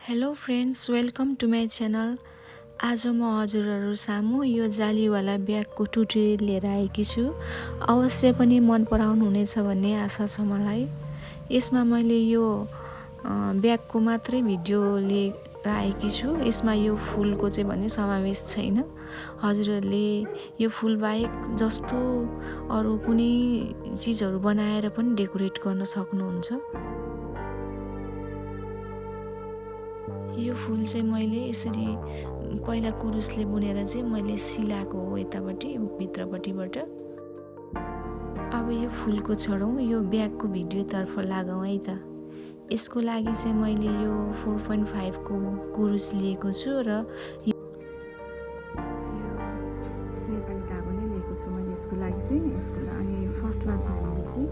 Hello friends, welcome to my channel. आज म हजुरहरू सामु यो जालीवाला ब्यागको ट्युटोरियल लिएर आएकी छु। अवश्य पनि मन पराउनुहुनेछ भन्ने आशा छ मलाई। यसमा मैले यो ब्यागको मात्रै भिडियो लिएर आएकी छु। यसमा यो फुलको चाहिँ भने समावेश छैन। हजुरहरूले यो फुलबाहेक जस्तो अरू कुनै चिजहरू बनाएर पनि डेकोरेट गर्न सक्नुहुन्छ। यो फुल चाहिँ मैले यसरी पहिला कुरुसले बुनेर चाहिँ मैले सिलाएको हो यतापट्टि भित्रपट्टिबाट। अब यो फुलको छोडौँ, यो ब्यागको भिडियोतर्फ लागौँ है त। यसको लागि चाहिँ मैले यो 4.5 को कुरुस लिएको छु र यो नेपाली धागो नै लिएको छु मैले यसको लागि चाहिँ। अनि फर्स्टमा चाहिँ हामीले चाहिँ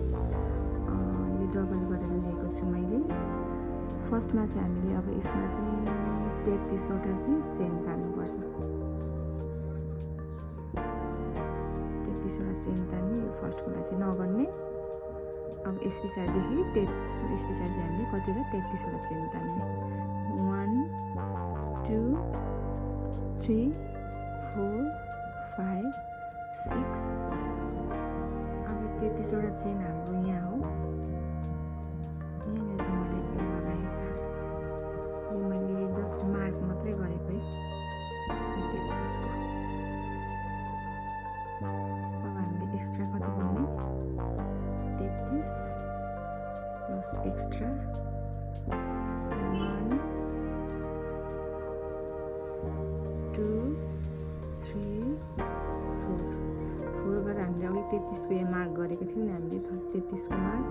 यो डबल गरेर लिएको छु मैले। फर्स्टमा चाहिँ हामीले अब यसमा चाहिँ 33 वटा चाहिँ चेन तान्नुपर्छ। 33 वटा चेन तान्ने, फर्स्टकोलाई चाहिँ नगर्ने। अब यस पछाडिदेखि चाहिँ हामीले कतिवटा 33 वटा चेन तान्ने। 1 2 3 4 5 6। अब 33 वटा चेन हाम्रो यहाँ हो। यहाँनिर चाहिँ मैले जस्ट मार्क मात्रै गरेको है 33 को। अब हामीले एक्स्ट्रा कति भन्ने 33 प्लस एक्स्ट्रा 1 2 3 4 गरेर हामीले अघि 33 को यहाँ मार्क गरेको थियौँ नि हामीले 33 को मार्क।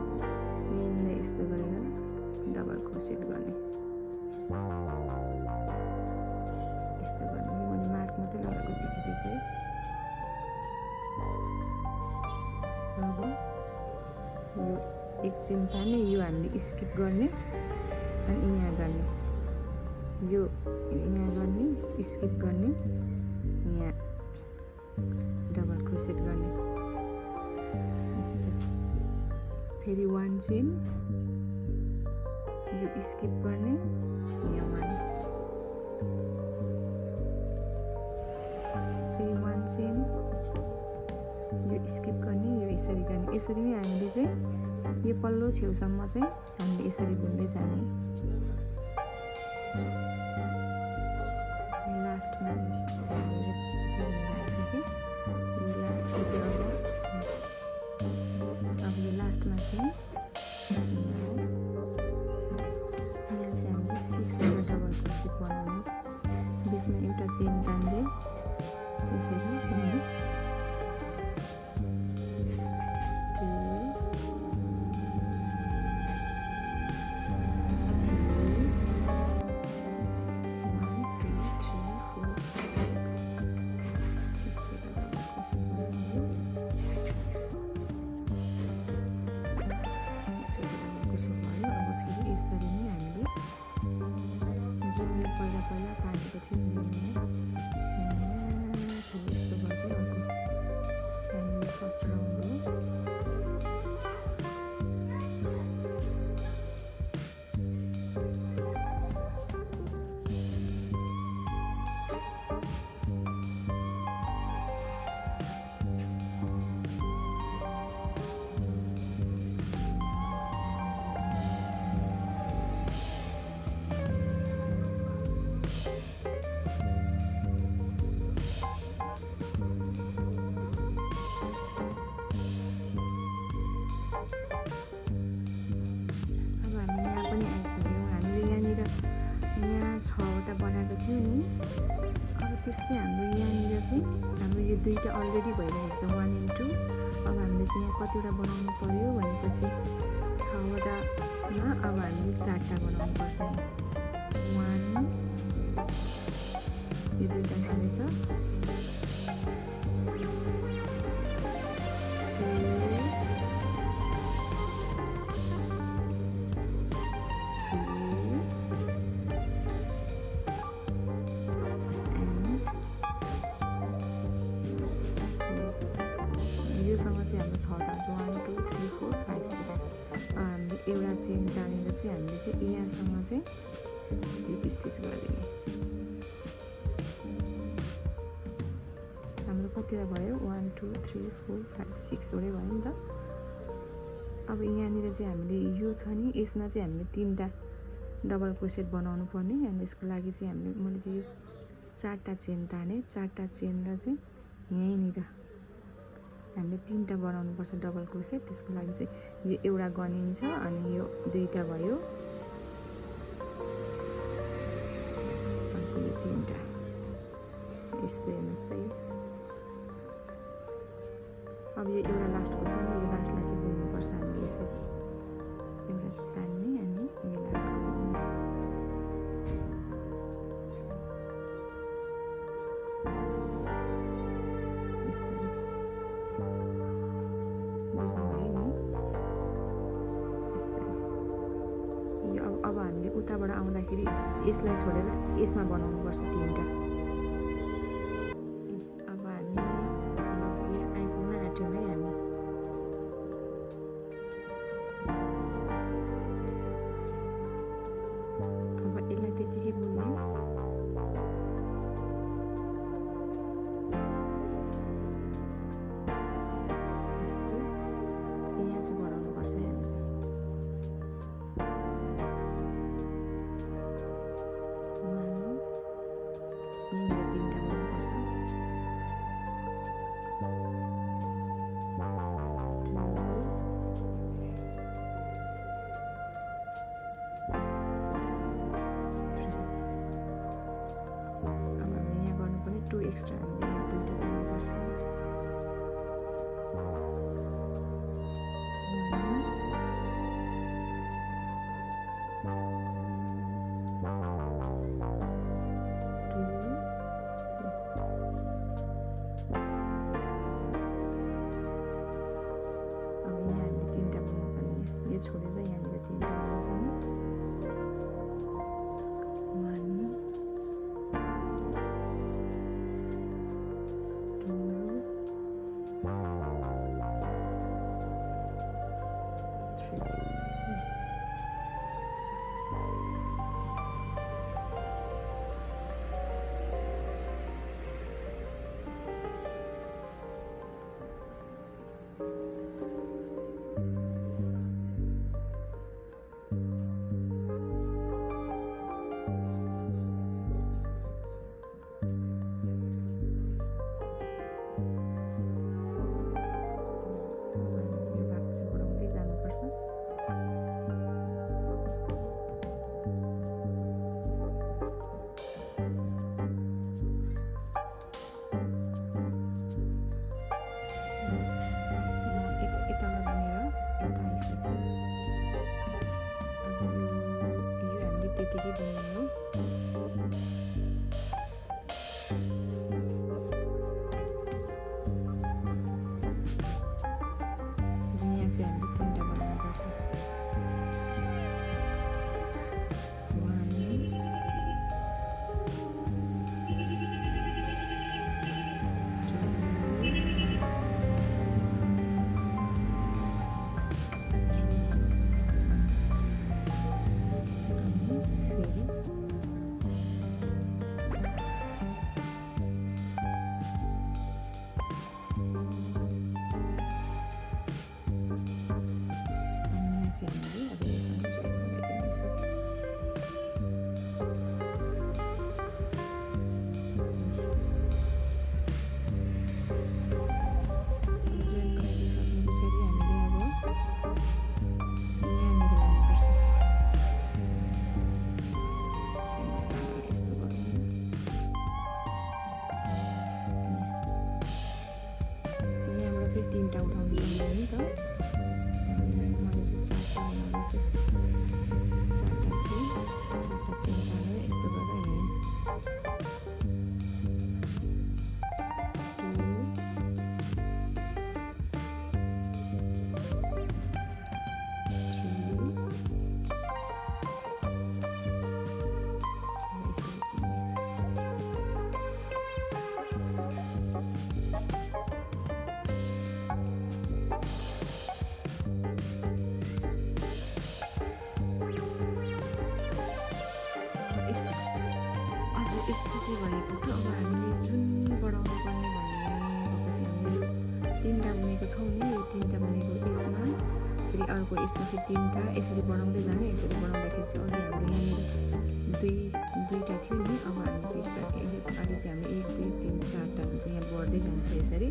यहाँनिर यस्तो गरेर डबल क्रोसेट गर्ने, यस्तो गर्ने। मैले मार्क मात्रै लगाएको झिकिदिएको। अब यो एक चेन तान्ने, यो हामीले स्किप गर्ने अनि यहाँ गर्ने, यो यहाँ गर्ने, स्किप गर्ने, यहाँ डबल क्रोसेट गर्ने। फेरि 1 चेन, यो स्किप गर्ने, यहाँ 1, फेरि 1 चेन, यो स्किप गर्ने, यो यसरी गर्ने। यसरी नै हामीले चाहिँ यो पल्लो छेउसम्म चाहिँ हामीले यसरी बुन्दै जाने। लास्टमा आइसक्यो। यो लास्टको चाहिँ अब यो लास्टमा चाहिँ यहाँ चाहिँ हामीले 6 वटा डबल क्रोसेट बनाउने। बिचमा एउटा चेन तान्दै यसरी पहिला तानेको थियौँ यस्तो गर्दै अर्को हामीले फर्स्ट राउन्ड हो। बनाएको थियो नि। अब त्यस्तै हाम्रो यहाँनिर चाहिँ हाम्रो यो दुईटा अलरेडी भइरहेको छ 1 and 2। अब हामीले चाहिँ यहाँ कतिवटा बनाउनु पर्यो भनेपछि 6 वटामा अब हामीले 4टा बनाउनु पर्छ। 1 यो दुईटा खाली छ, 2 सँग चाहिँ हाम्रो 6टा छ। 1 2 3 4 5 6। हामीले एउटा चेन तानेर चाहिँ हामीले चाहिँ यहाँसँग चाहिँ स्लिप स्टिच गरिदिने। हाम्रो कतिवटा भयो 1 2 3 4 5 6 वटै भयो नि त। अब यहाँनिर चाहिँ हामीले यो छ नि यसमा चाहिँ हामीले 3टा डबल क्रोसेट बनाउनु पर्ने अनि यसको लागि चाहिँ मैले चाहिँ यो 4टा चेन ताने 4टा चेन र चाहिँ यहीँनिर हामीले 3टा बनाउनुपर्छ डबल क्रोसेट। त्यसको लागि चाहिँ यो एउटा गनिन्छ अनि यो 2टा भयो अनि यो 3टा यस्तो हेर्नुहोस् त। अब यो एउटा लास्टको छ नि यो लास्टलाई चाहिँ बुन्नुपर्छ हामीले यसरी एउटा तान्ने अनि यो लास्टको बुन्ने। यस्तरी बुझ्नुभयो नि यस्तरी। यो अब हामीले उताबाट आउँदाखेरि यसलाई छोडेर यसमा बनाउनुपर्छ 3टा। एक्स्ट्रा हामीले 2टा बनाउनुपर्छ। अब यहाँ हामीले 3टा बनाउनुपर्ने यो छोडेर यहाँनिर 3टा बनाउनुपर्ने। 3टी बुन्ने हो। यहाँ चाहिँ हामीले 3टा बनाउनुपर्छ। 1 2 छ। अब हामीले जुन बढाउनु पर्ने भन्ने भएको चाहिँ हामीले 3टा बुनेको छौँ नि, यो 3टा बुनेको यसमा फेरि अर्को यसमा फेरि 3टा यसरी बढाउँदै जाने। यसरी बढाउँदाखेरि चाहिँ अघि हाम्रो यहाँनिर दुईटा थियो नि, अब हामीले चाहिँ यसलाई अहिले चाहिँ हामीले 1 2 3 4टा हुन्छ, यहाँ बढ्दै जान्छ यसरी।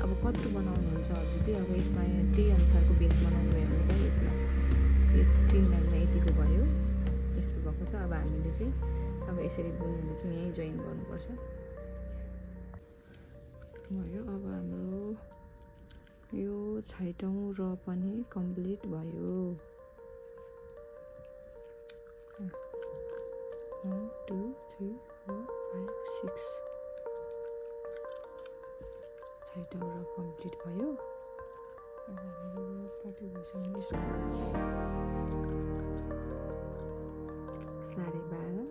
अब कत्रो बनाउनुहुन्छ हजुरले, अब यसमा त्यही अनुसारको बेस बनाउनु भयो भने चाहिँ यसमा यो 3 लाइनमा यतिको भयो, यस्तो भएको छ। अब हामीले चाहिँ अब यसरी बुनेर चाहिँ यहीँ जोइन गर्नुपर्छ भयो। अब हाम्रो यो 6औँ र पनि कम्प्लिट भयो। 1 2 3 4 5 6 6औँ र कम्प्लिट भयो। अब हाम्रो कति भइसक्यो 12:30।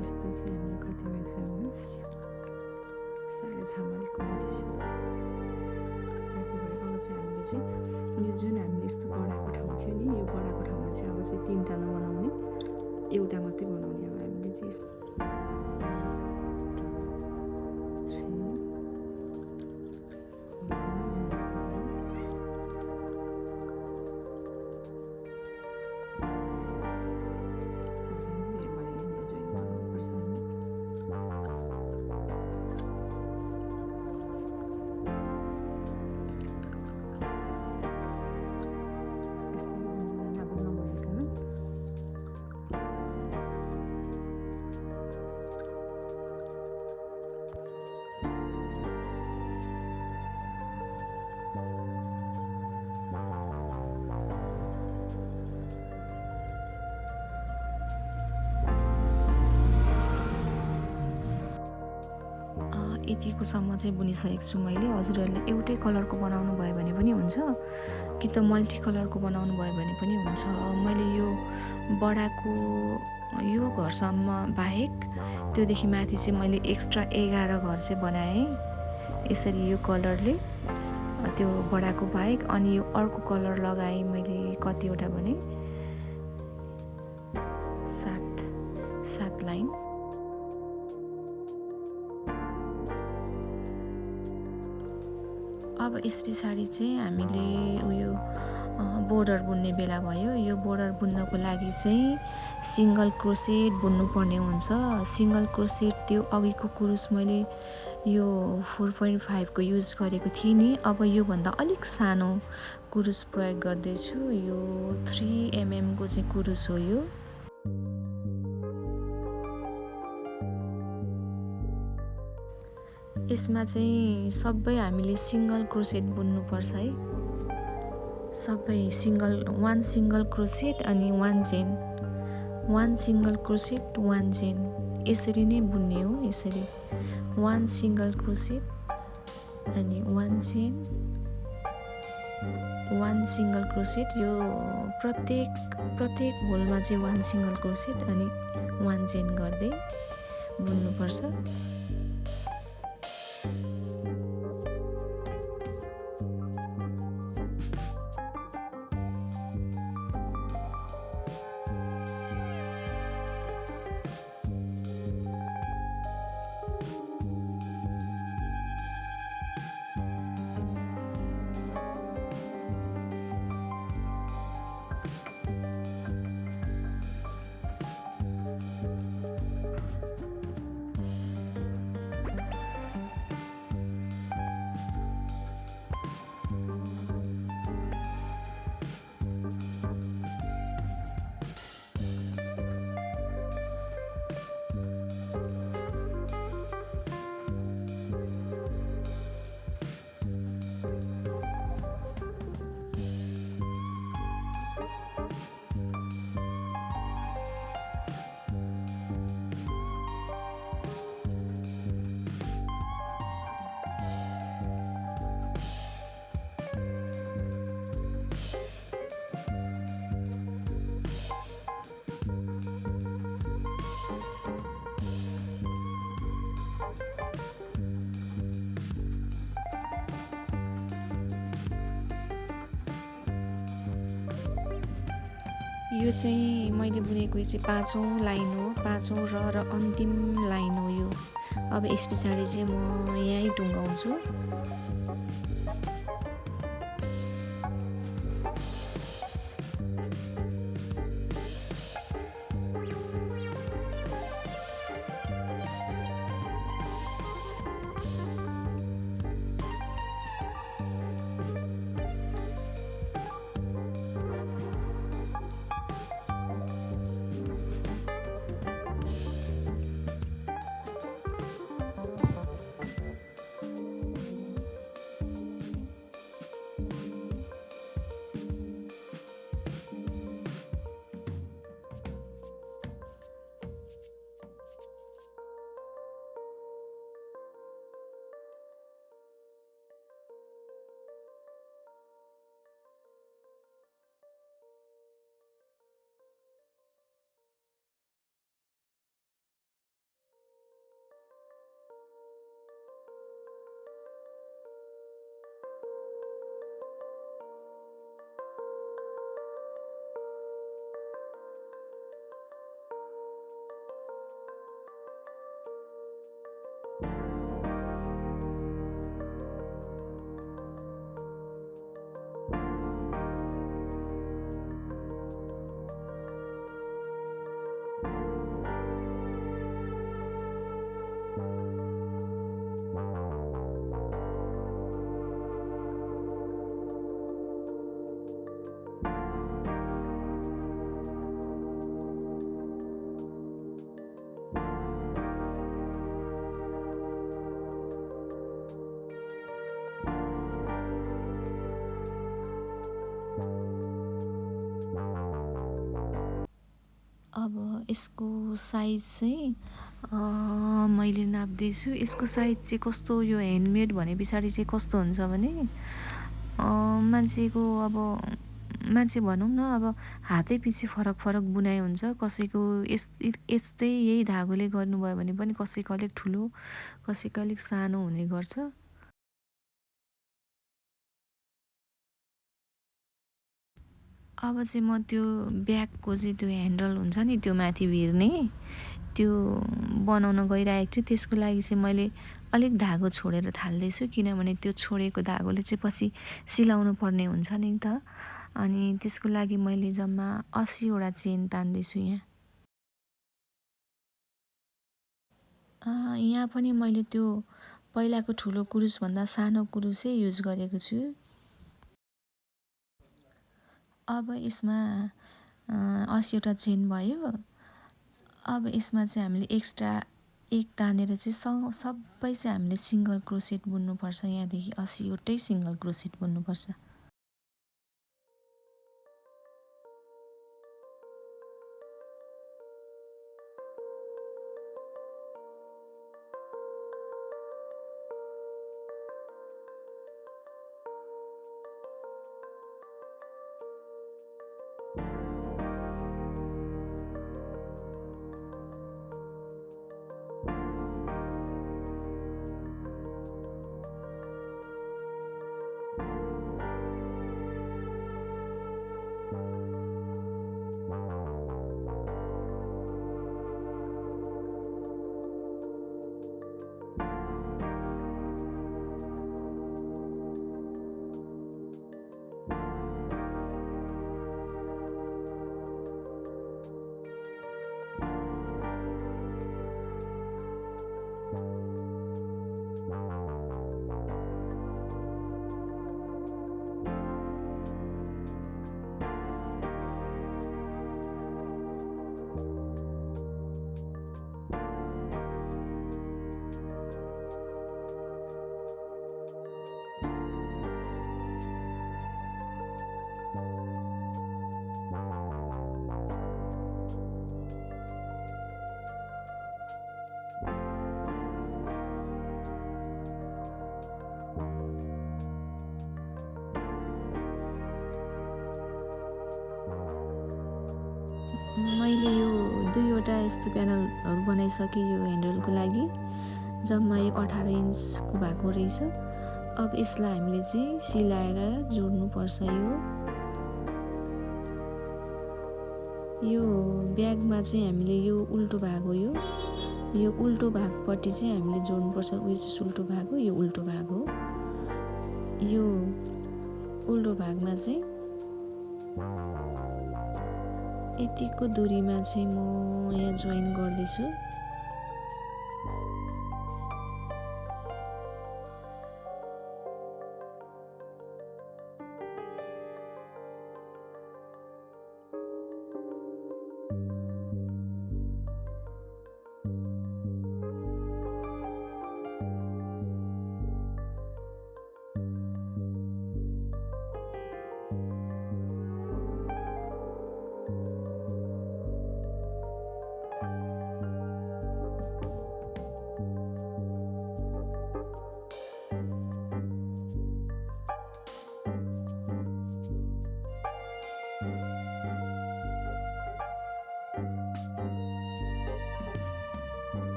यस्तो चाहिँ हाम्रो कति भइसक्यो 6:30 अलिक कम्ती छ। अब चाहिँ हामीले चाहिँ यो जुन हामीले यस्तो बढाएको ठाउँ थियो नि, यो बढाएको ठाउँमा चाहिँ अब चाहिँ 3टा नबनाउने, एउटा मात्रै बनाउने। अब हामीले चाहिँ यतिकोसम्म चाहिँ बुनिसकेको छु मैले। हजुरहरूले एउटै कलरको बनाउनु भयो भने पनि हुन्छ, कि त मल्टी कलरको बनाउनु भयो भने पनि हुन्छ। मैले यो बडाको यो घरसम्म बाहेक त्योदेखि माथि चाहिँ मैले एक्स्ट्रा 11 घर चाहिँ बनाएँ यसरी यो कलरले, त्यो बडाको बाहेक। अनि यो अर्को कलर लगाएँ मैले, कतिवटा भने 7 लाइन। अब यस पछाडि चाहिँ हामीले उयो बोर्डर बुन्ने बेला भयो। यो बोर्डर बुन्नको लागि चाहिँ सिङ्गल क्रोसेट बुन्नुपर्ने हुन्छ। सिङ्गल क्रोसेट त्यो अघिको कुरुस मैले यो 4.5 को युज गरेको थिएँ नि, अब योभन्दा अलिक सानो कुरुस प्रयोग गर्दैछु। यो 3 mm को चाहिँ कुरुस हो यो। यसमा चाहिँ सबै हामीले सिङ्गल क्रोसेट बुन्नुपर्छ है, सबै वान सिङ्गल क्रोसेट अनि 1 चेन, 1 सिङ्गल क्रोसेट 1 चेन, यसरी नै बुन्ने हो। यसरी 1 सिङ्गल क्रोसेट अनि 1 चेन, 1 सिङ्गल क्रोसेट। यो प्रत्येक होलमा चाहिँ 1 सिङ्गल क्रोसेट अनि 1 चेन गर्दै बुन्नुपर्छ। यो चाहिँ मैले बुनेको चाहिँ 5औँ लाइन हो, 5औँ र अन्तिम लाइन हो यो। अब यस पछाडि चाहिँ म यहीँ टुङ्गाउँछु। अब यसको साइज चाहिँ मैले नाप्दैछु। यसको साइज चाहिँ कस्तो, यो ह्यान्डमेड भने पछाडि चाहिँ कस्तो हुन्छ भने मान्छेको अब मान्छे भनौँ न, अब हातै पछि फरक फरक बुनाइ हुन्छ। कसैको यस्तै यही धागोले गर्नुभयो भने पनि कसैको अलिक ठुलो, कसैको अलिक सानो हुने गर्छ। अब चाहिँ म त्यो ब्यागको चाहिँ त्यो ह्यान्डल हुन्छ नि, त्यो माथि भिर्ने, त्यो बनाउन गइरहेको छु। त्यसको लागि चाहिँ मैले अलिक धागो छोडेर थाल्दैछु, किनभने त्यो छोडेको धागोले चाहिँ पछि सिलाउनु पर्ने हुन्छ नि त। अनि त्यसको लागि मैले जम्मा 80वटा चेन तान्दैछु यहाँ। यहाँ पनि मैले त्यो पहिलाको ठुलो कुरुसभन्दा सानो कुरुसै युज गरेको छु। अब यसमा 80वटा चेन भयो। अब यसमा चाहिँ हामीले एक्स्ट्रा एक तानेर चाहिँ सबै चाहिँ हामीले सिङ्गल क्रोसेट बुन्नुपर्छ। यहाँदेखि 80वटै सिङ्गल क्रोसेट बुन्नुपर्छ। मैले यो 2वटा यस्तो प्यानलहरू बनाइसकेँ यो ह्यान्डलको लागि। जम्मा यो 18 इन्चको भएको रहेछ। अब यसलाई हामीले चाहिँ सिलाएर जोड्नुपर्छ। यो यो ब्यागमा चाहिँ हामीले यो उल्टो भाग हो, यो उल्टो भागपट्टि चाहिँ हामीले जोड्नुपर्छ। उयो चाहिँ उल्टो भाग हो, यो उल्टो भाग हो। यो उल्टो भागमा चाहिँ यतिको दूरीमा चाहिँ म यहाँ जोइन गर्दैछु।